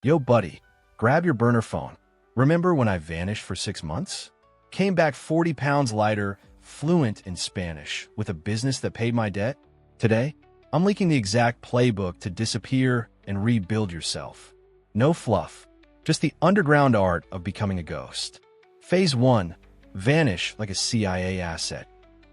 Yo, buddy, grab your burner phone. Remember when I vanished for 6 months? Came back 40 pounds lighter, fluent in Spanish, with a business that paid my debt? Today, I'm leaking the exact playbook to disappear and rebuild yourself. No fluff, just the underground art of becoming a ghost. Phase 1. Vanish like a CIA asset.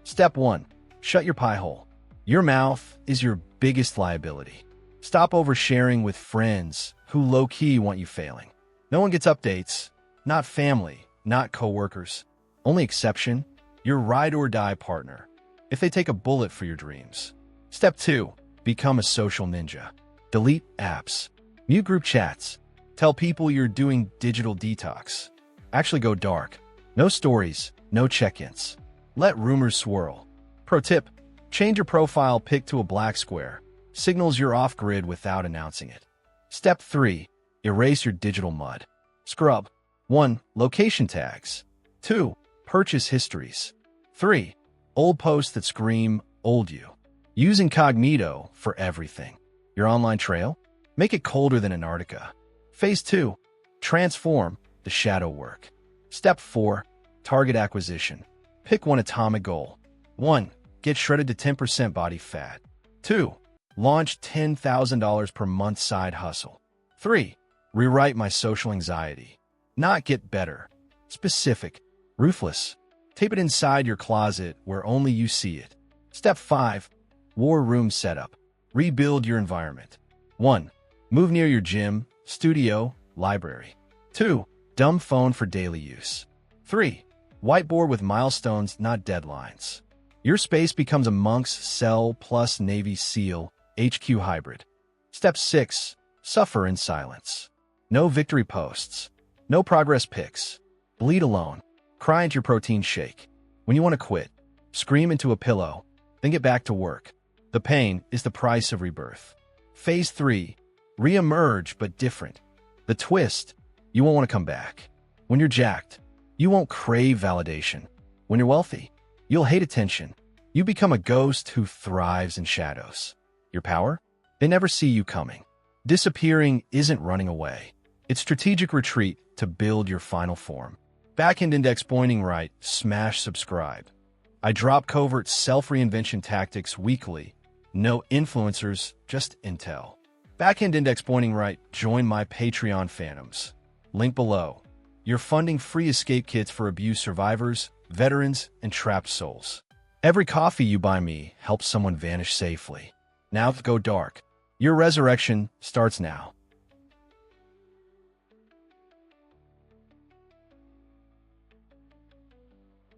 Step 1. Shut your pie hole. Your mouth is your biggest liability. Stop oversharing with friends who low-key want you failing. No one gets updates. Not family, not coworkers. Only exception, your ride-or-die partner, if they take a bullet for your dreams. Step 2. Become a social ninja. Delete apps. Mute group chats. Tell people you're doing digital detox. Actually go dark. No stories, no check-ins. Let rumors swirl. Pro tip, change your profile pic to a black square. Signals you're off-grid without announcing it. Step 3. Erase your digital mud. Scrub. 1. Location tags. 2. Purchase histories. 3. Old posts that scream, old you. Use incognito for everything. Your online trail? Make it colder than Antarctica. Phase 2. Transform the shadow work. Step 4. Target acquisition. Pick one atomic goal. 1. Get shredded to 10% body fat. 2. Launch $10,000 per month side hustle. 3. Rewrite my social anxiety. Not get better. Specific. Ruthless. Tape it inside your closet where only you see it. Step 5. War room setup. Rebuild your environment. 1. Move near your gym, studio, library. 2. Dumb phone for daily use. 3. Whiteboard with milestones, not deadlines. Your space becomes a monk's cell plus Navy SEAL HQ hybrid. Step 6. Suffer in silence. No victory posts. No progress pics. Bleed alone. Cry into your protein shake. When you want to quit, scream into a pillow, then get back to work. The pain is the price of rebirth. Phase 3. Re-emerge, but different. The twist, you won't want to come back. When you're jacked, you won't crave validation. When you're wealthy, you'll hate attention. You become a ghost who thrives in shadows. Your power? They never see you coming. Disappearing isn't running away. It's strategic retreat to build your final form. Backend index pointing right, smash subscribe. I drop covert self-reinvention tactics weekly. No influencers, just intel. Backend index pointing right, join my Patreon phantoms. Link below. You're funding free escape kits for abuse survivors, veterans, and trapped souls. Every coffee you buy me helps someone vanish safely. Now go dark. Your resurrection starts now.